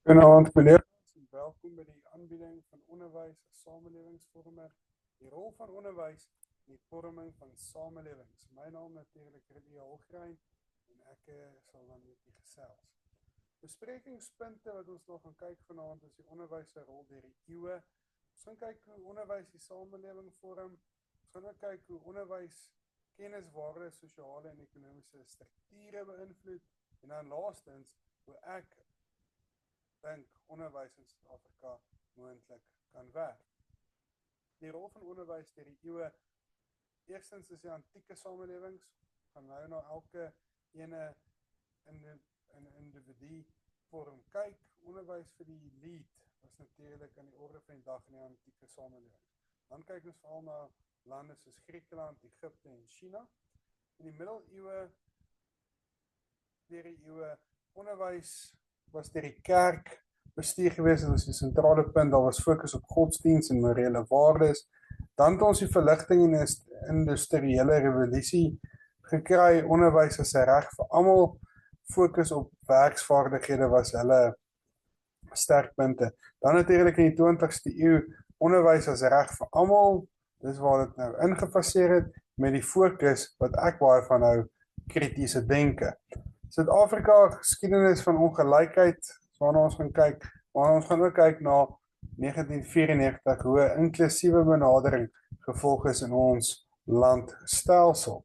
Goeienaand collega's en welkom by die aanbieding van onderwys as samelewingsvormer. Die rol van onderwys in die vorming van samelewings. My naam natuurlik Rudy Holgrein en ek sal dan met u gesels. Besprekingspunte wat ons nog gaan kyk vanaand is die onderwys se rol deur die eeue. Ons gaan kyk hoe onderwys die samelewing vorm. Ons gaan ook kyk hoe onderwys kenniswaarde, sosiale en ekonomiese strukture beïnvloed en dan laastens hoe ek dink onderwys in Suid-Afrika moontlik kan werk. Die rol van onderwys deur die eeue, eerstens is die antieke samelewings, gaan nou na elke ene in individu vorm kyk. Onderwys vir die elite was natuurlik aan die orde van die dag in die antieke samelewing. Dan kyk ons veral na lande soos Griekeland, Egipte en China. In die middeleeue, deur die eeue, onderwys was deur die kerk bestuur gewees, dit was die sentrale punt, daar was fokus op godsdienst en morele waardes. Dan het ons die verligting en industriële revolusie gekry, onderwys as 'n reg vir almal, fokus op werksvaardighede was hulle sterkpunte. Dan natuurlik in die 20ste eeu, onderwys as 'n reg vir almal, dis waar dit nou ingefaseer het, met die fokus wat ek baie van hou, kritiese denke. Suid-Afrika geskiedenis van ongelykheid, waarna ons gaan kyk, maar ons gaan ook kyk na 1994, hoe 'n inklusiewe benadering gevolg is in ons landstelsel.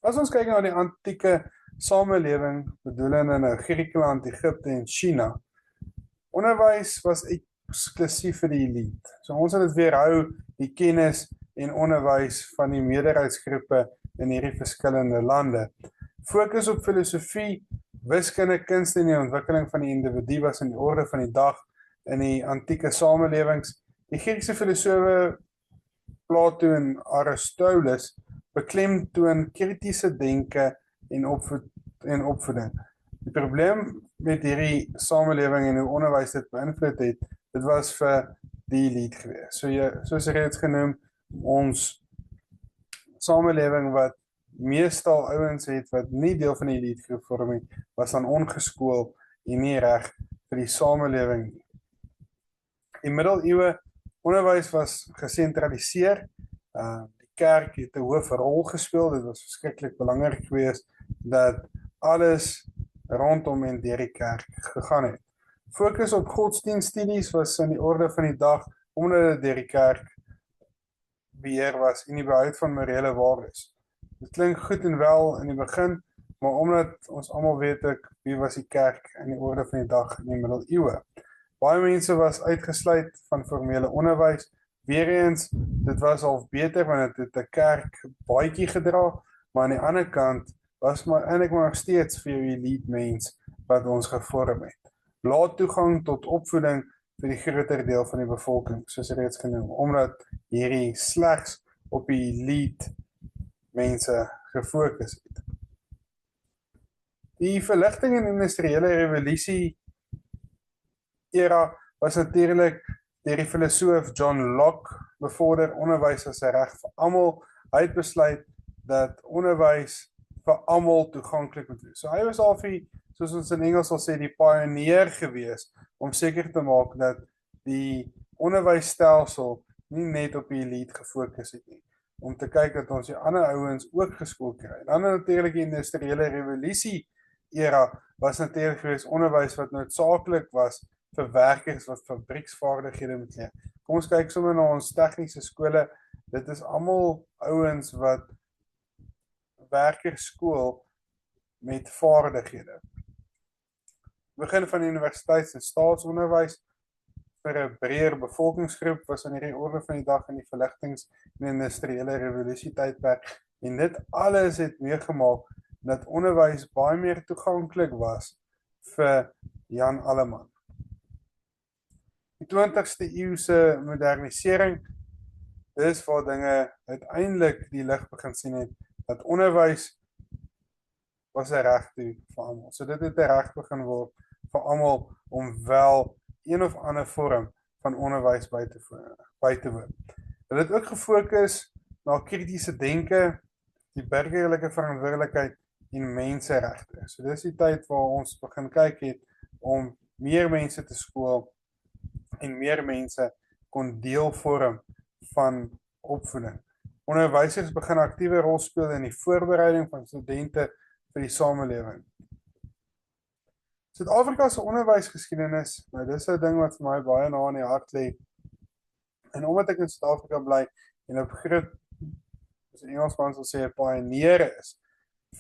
As ons kyk na die antieke samelewing, bedoelende nou Griekeland, Egipte en China, onderwys was eksklusief vir die elite. So ons het dit weerhou, die kennis en onderwys van die meerderheidsgroepe in hierdie verskillende lande. Fokus op filosofie, wiskunde, kunste en die ontwikkeling van die individu was in die orde van die dag in die antieke samelewings. Die Griekse filosofe Plato en Aristoteles beklemtoon kritiese denke en opvoeding. Die probleem met hierdie samelewing en hoe onderwys dit beïnvloed het, dit was vir die elite gewees. Soos reeds genoem, ons samelewing wat meestal ouens het wat nie deel van die elite groep vorm het, was dan ongeskool en nie reg vir die samelewing nie. Die middeleeue, onderwys was gesentraliseer. Die kerk het 'n hoofrol gespeel. Dit was verskriklik belangrik geweest dat alles rondom en deur die kerk gegaan het. Fokus op godsdienststudies was in die orde van die dag omdat dit deur die kerk beheer was en die behoud van morele waardes. Dit klink goed en wel in die begin, maar omdat ons almal weet ek wie was die kerk in die orde van die dag in die middeleeue. Baie mense was uitgesluit van formele onderwys. Weereens, dit was al beter want dit het 'n kerk baadjie gedra, maar aan die ander kant was maar eintlik maar nog steeds vir jou elite mens wat ons gevorm het. Laat toegang tot opvoeding vir die groter deel van die bevolking, soos reeds genoem, omdat hierdie slegs op die elite mense gefokus het. Die verligting en industriële revolusie era was natuurlik deur die filosoof John Locke bevorder. Onderwys as 'n reg vir almal. Hy het besluit dat onderwys vir almal toeganklik moet wees. So hy was al vir, soos ons in Engels sal sê, die pioneer gewees om seker te maak dat die onderwysstelsel nie net op die elite gefokus het nie, om te kyk dat ons die ander ouens ook geskool kry. Dan natuurlik die industriële revolusie era was natuurlik geweest onderwys wat noodsaaklik was vir werkers wat fabrieksvaardighede moet leer. Kom ons kyk sommer na ons tegniese skole. Dit is almal ouens wat werkers skool met vaardighede. Begin van universiteits- en staatsonderwys vir 'n breër bevolkingsgroep was in hierdie orde van die dag in die verligtings- en industriële revolusie tydperk. En dit alles het meegemaak dat onderwys baie meer toeganklik was vir Jan Alleman. Die 20ste eeu se modernisering, dis waar dinge uiteindelik die lig begin sien het, dat onderwys was 'n reg toe vir almal. So dit het 'n reg begin word vir almal om wel een of ander vorm van onderwys by te woon. Hulle het ook gefokus na kritiese denke, die burgerlike verantwoordelikheid en menseregte. So dis die tyd waar ons begin kyk het om meer mense te skool en meer mense kon deel vorm van opvoeding. Onderwysers begin 'n aktiewe rol speel in die voorbereiding van studente vir die samelewing. Suid-Afrika se onderwysgeskiedenis, nou dis 'n ding wat vir my baie na in die hart lê. En omdat ek in Suid-Afrika bly en 'n groot, as Engelsmans sal sê, 'n pioneer is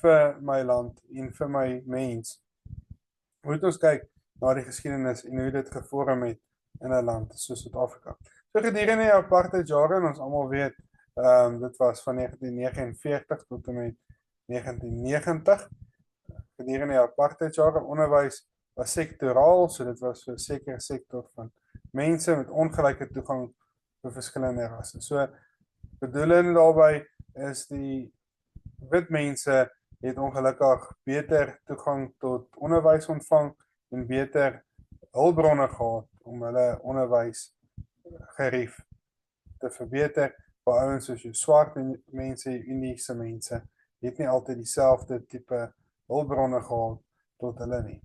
vir my land en vir my mens, moet ons kyk na die geskiedenis en hoe dit gevorm het in 'n land soos Suid-Afrika. So gedurende die apartheidjare, en ons almal weet, dit was van 1949 tot en met 1990. Gedurende die apartheidjare, onderwys was sektoraal, so dit was vir 'n sekere sektor van mense met ongelyke toegang vir verskillende rasse. So bedoeling daarby is die wit mense het ongelukkig beter toegang tot onderwys ontvang en beter hulpbronne gehad om hulle onderwys gerief te verbeter. Waar ouens soos jou swart mense, Indiese mense, het nie altyd dieselfde tipe hulpbronne gehad tot hulle nie.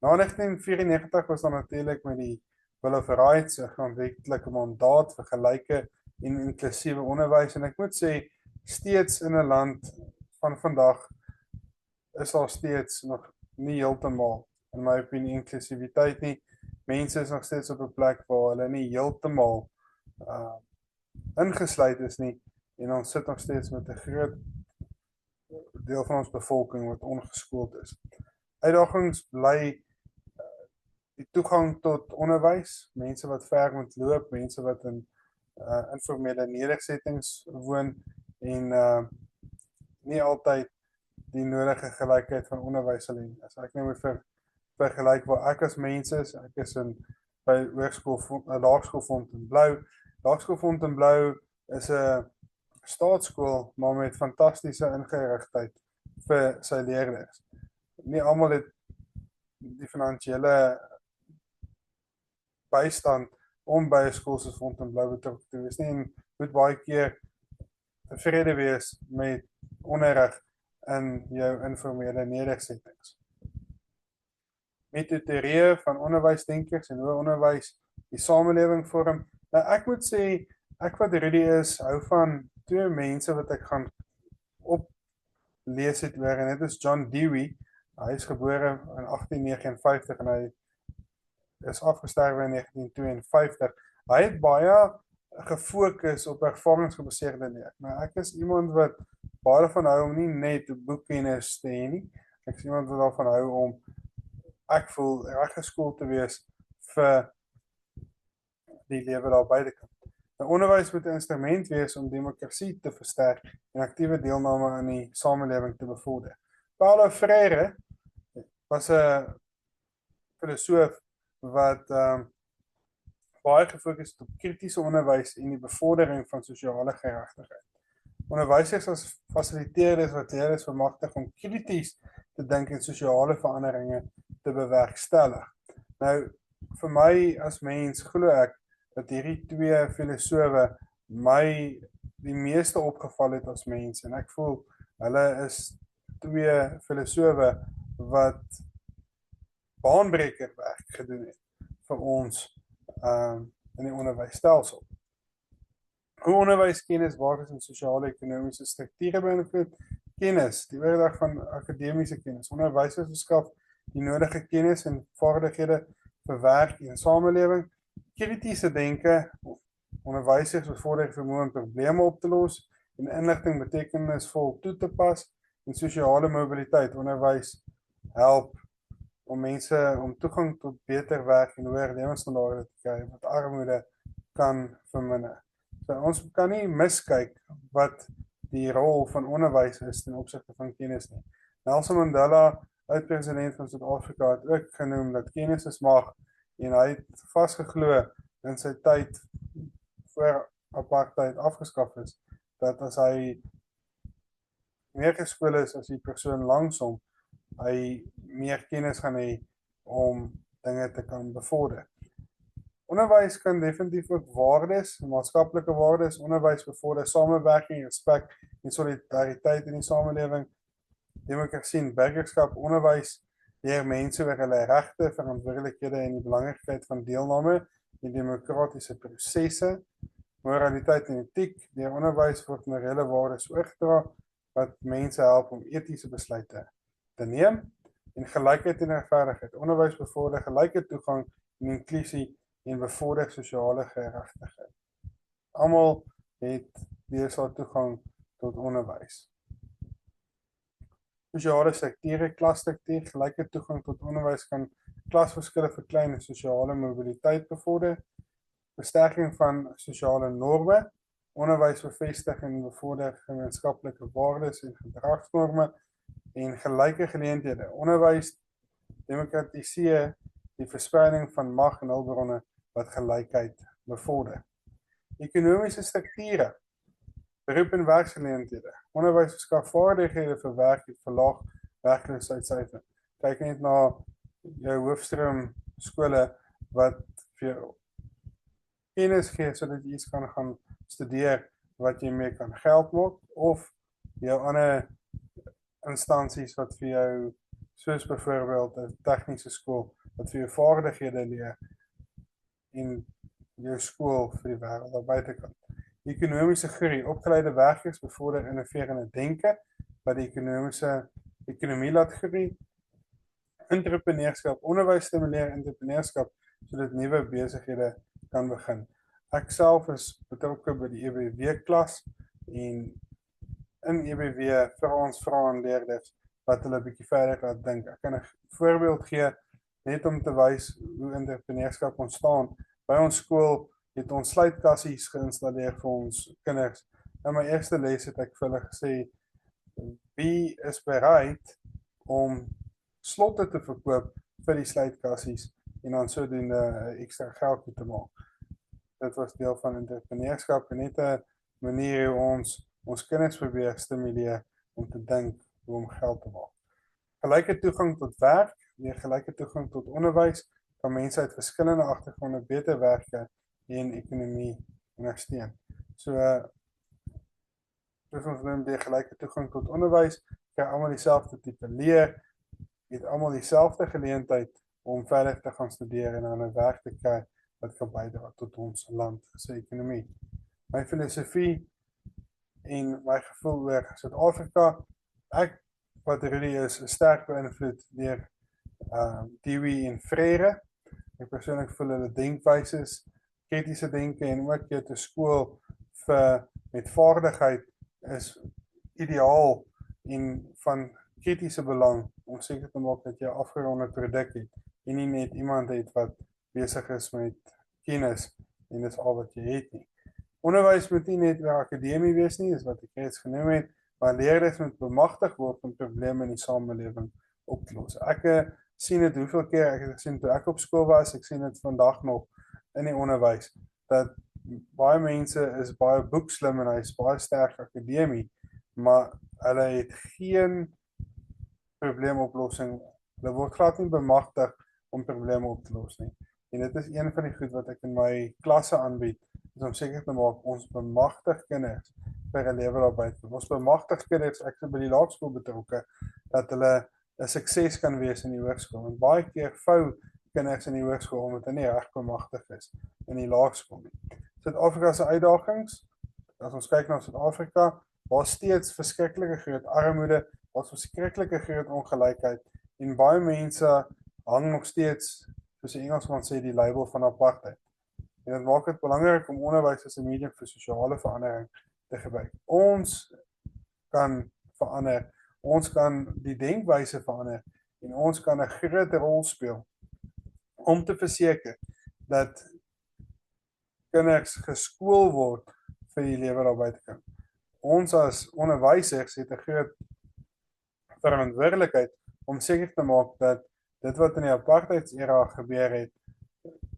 Na 1994 was dan natuurlik met die Bill of Rights 'n grondwetlike mandaat vir gelyke en inklusiewe onderwys, en ek moet sê, steeds in 'n land van vandag is daar steeds nog nie heeltemal, in my opinie, inklusiwiteit nie. Mense is nog steeds op 'n plek waar hulle nie heeltemal ingesluit is nie, en ons sit nog steeds met 'n groot deel van ons bevolking wat ongeskoold is. Uitdagings bly die toegang tot onderwys, mense wat ver moet loop, mense wat in informele nedersettings woon en nie altyd die nodige gelykheid van onderwys sal hê. As ek nou moet vergelyk waar ek as mens is, ek is by Laerskool Fontainebleau. Laerskool Fontainebleau is 'n staatskool, maar met fantastiese ingerigtheid vir sy leerders. Nie almal het die finansiële bystand om by 'n skool soos Fontainebleau betrokke te wees nie, en moet baie keer tevrede wees met onderrig in jou informele nedersettings. Met die teorieë van onderwysdenkers en hoe onderwys die samelewing vorm. Nou ek moet sê, ek wat Rudy is, hou van twee mense wat ek gaan oplees het oor, en dit is John Dewey. Hy is gebore in 1859 en hy is afgesterwe in 1952. Hy het baie gefokus op ervaringsgebaseerde leer. Nou ek is iemand wat baie van hou om nie net boekkennis te hê nie. Ek is iemand wat daarvan hou om, ek voel, reg geskoold te wees vir die lewe daar buitekant. Nou, onderwys moet 'n instrument wees om demokrasie te versterk en aktiewe deelname aan die samelewing te bevorder. Paulo Freire was 'n filosoof wat baie gefokus het op kritiese onderwys en die bevordering van sosiale geregtigheid. Onderwysers as fasiliteerders wat leerders bemagtig om krities te dink en sosiale veranderinge te bewerkstellig. Nou, vir my as mens glo ek dat hierdie twee filosowe my die meeste opgeval het as mens, en ek voel hulle is twee filosowe wat baanbreker werk gedoen het vir ons in die onderwysstelsel. Hoe onderwyskennis waardes en sosiaal-ekonomiese strukture beïnvloed? Kennis, die oordrag van akademiese kennis. Onderwysers verskaf die nodige kennis en vaardighede vir werk en samelewing. Kritiese denke, onderwysers bevorder die vermoë om probleme op te los en inligting betekenisvol toe te pas, en sosiale mobiliteit. Onderwys help om mense om toegang tot beter werk en hoër lewensstandaarde te kry, wat armoede kan verminder. So, ons kan nie miskyk wat die rol van onderwys is ten opsigte van kennis nie. Nelson Mandela, oud-president van Suid-Afrika, het ook genoem dat kennis is mag, en hy het vasgeglo in sy tyd voor apartheid afgeskaf is, dat as hy meer geskool is as die persoon langs hom, hy meer kennis gaan hê om dinge te kan bevorder. Onderwys kan definitief ook waardes, maatskaplike waardes, onderwys bevorder samewerking, respek en solidariteit in die samelewing, demokrasie en burgerskap. Onderwys leer mense oor hulle regte, verantwoordelikhede en die belangrikheid van deelname in demokratiese prosesse, moraliteit en etiek. Deur onderwys word morele waardes oorgedra wat mense help om etiese besluite te neem. En gelykheid en regverdigheid. Onderwys bevorder gelyke toegang en inklusie en bevorder sosiale geregtigheid. Almal het deesdae toegang tot onderwys. Sosiale strukture, klasstruktuur, gelyke toegang tot onderwys kan klasverskille verklein en sosiale mobiliteit bevorder. Versterking van sosiale norme, onderwys bevestig en bevorder gemeenskaplike waardes en gedragsnorme en gelyke geleenthede. Onderwys demokratiseer die verspreiding van mag en hulpbronne wat gelykheid bevorder. Ekonomiese strukture, beroep en werksgeleenthede. Onderwys verskaf vaardighede vir werk en verlaag werkloosheidssyfer. Kyk net na jou hoofstroom skole wat vir jou kennis gee sodat jy iets kan gaan studeer wat jy mee kan geld maak of jou ander instansies wat vir jou soos byvoorbeeld 'n tegniese skool wat vir jou vaardighede leer en jou skool vir die wêreld daar buitekant. Ekonomiese groei, opgeleide werkers bevorder innoverende denke wat die ekonomie laat groei. Entrepreneurskap, onderwys stimuleer entrepreneurskap sodat nuwe besighede kan begin. Ek self is betrokke by die EBW klas en in EBW vir ons vra en leerders wat hulle bietjie verder laat dink. Ek kan 'n voorbeeld gee net om te wys hoe entrepreneurskap ontstaan. By ons skool het ons sluitkassies geïnstalleer vir ons kinders. In my eerste les het ek vir hulle gesê, wie is bereid om slotte te verkoop vir die sluitkassies en dan sodoende ekstra geld te maak. Dit was deel van entrepreneurskap en net 'n manier hoe ons kinders probeer stimuleer om te dink hoe om geld te maak. Gelyke toegang tot werk, weer gelyke toegang tot onderwys, kan mense uit verskillende agtergronde beter werke en ekonomie ondersteun. So, soos ons noem, die gelyke toegang tot onderwys, kry almal dieselfde tipe leer, het almal dieselfde geleentheid om verder te gaan studeer en aan 'n werk te kry wat kan bydra tot ons land se ekonomie. My filosofie en my gevoel oor Suid-Afrika, ek wat Rudy is sterk beïnvloed deur Dewey en Freire. Ek persoonlik voel hulle denkwyses, kritiese denke en ook jou te skool met vaardigheid is ideaal en van kritiese belang om seker te maak dat jy 'n afgeronde produk het en nie net iemand het wat besig is met kennis en dis al wat jy het nie. Onderwys moet nie net 'n akademie wees nie, is wat ek reeds genoem het, maar leerders moet bemagtig word om probleme in die samelewing op te los. Ek sien dit hoeveel keer ek het gesien toe ek op skool was, ek sien dit vandag nog in die onderwys, dat baie mense is baie boekslim en hy is baie sterk akademie, maar hulle het geen probleemoplossing. Hulle word glad nie bemagtig om probleme op te los nie. En dit is een van die goed wat ek in my klasse aanbied, is om seker te maak ons bemagtig kinders vir 'n lewe daar buite. Ons bemagtig kinders, ek is by die laerskool betrokke, dat hulle 'n sukses kan wees in die hoërskool. En baie keer vou kinders in die hoërskool omdat hulle nie reg bemagtig is in die laerskool nie. Suid-Afrika se uitdagings, as ons kyk na Suid-Afrika, daar's steeds verskriklike groot armoede, daar's verskriklike groot ongelykheid en baie mense hang nog steeds, soos die Engelsman sê, die label van apartheid. En dit maak dit belangrik om onderwys as 'n medium vir sosiale verandering te gebruik. Ons kan verander, ons kan die denkwyse verander en ons kan 'n groot rol speel om te verseker dat kinders geskool word vir die lewe daar buitekant. Ons as onderwysers het 'n groot verantwoordelikheid om seker te maak dat dit wat in die apartheidsera gebeur het,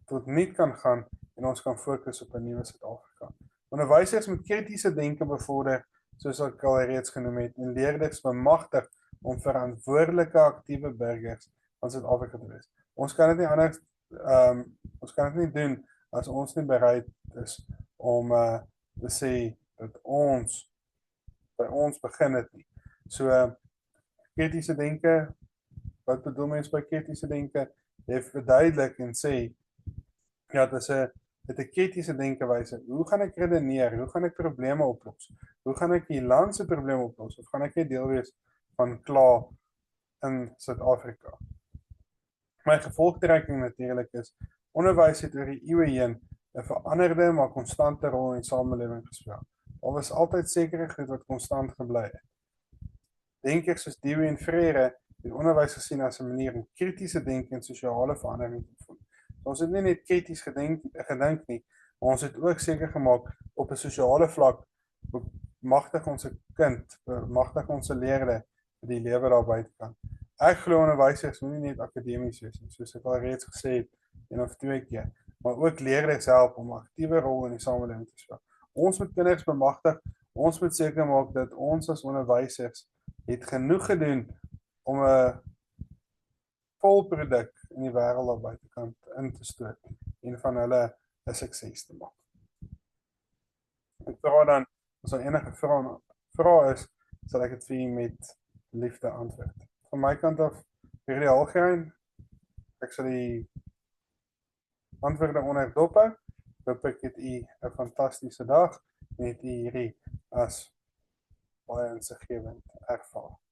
tot niet kan gaan en ons kan fokus op 'n nuwe Suid-Afrika. Onderwysers moet kritiese denke bevorder, soos ek al reeds genoem het, en leerders bemagtig om verantwoordelike aktiewe burgers van Suid-Afrika te wees. Ons kan dit nie anders, ons kan dit nie doen as ons nie bereid is om te sê dat by ons begin dit nie. So kritiese denke, Wat bedoel mens by kritiese denke? Jy verduidelik en sê, ja, dit 'n kritiese denkewyse. Hoe gaan ek redeneer? Hoe gaan ek probleme oplos? Hoe gaan ek die land se probleme oplos? Of gaan ek net deel wees van kla in Suid-Afrika? My gevolgtrekking natuurlik is, onderwys het oor die eeue heen 'n veranderde maar konstante rol in die samelewing gespeel. Daar was altyd sekere goed wat konstant gebly het. Denkers soos Dewey en Freire het onderwys gesien as 'n manier om kritiese denke en sosiale verandering te voer. Ons het nie net krities gedink nie, maar ons het ook seker gemaak op 'n sosiale vlak bemagtig ons 'n kind, bemagtig ons leerders vir die lewe daar buitekant. Ek glo onderwysers moet nie net akademies wees nie, soos ek al reeds gesê het, een of twee keer, maar ook leerders help om 'n aktiewe rol in die samelewing te speel. Ons moet kinders bemagtig, ons moet seker maak dat ons as onderwysers het genoeg gedoen om 'n volproduk in die wêreld daar buitekant in te stoot en van hulle 'n sukses te maak. Ek vra dan, as daar enige vrae is, sal ek dit vir u met liefde antwoord. Van my kant af, hierdie algein, ek sal die antwoorde onder dop hou. Hoop ek het u 'n fantastiese dag en het u hierdie as baie insiggewend ervaar.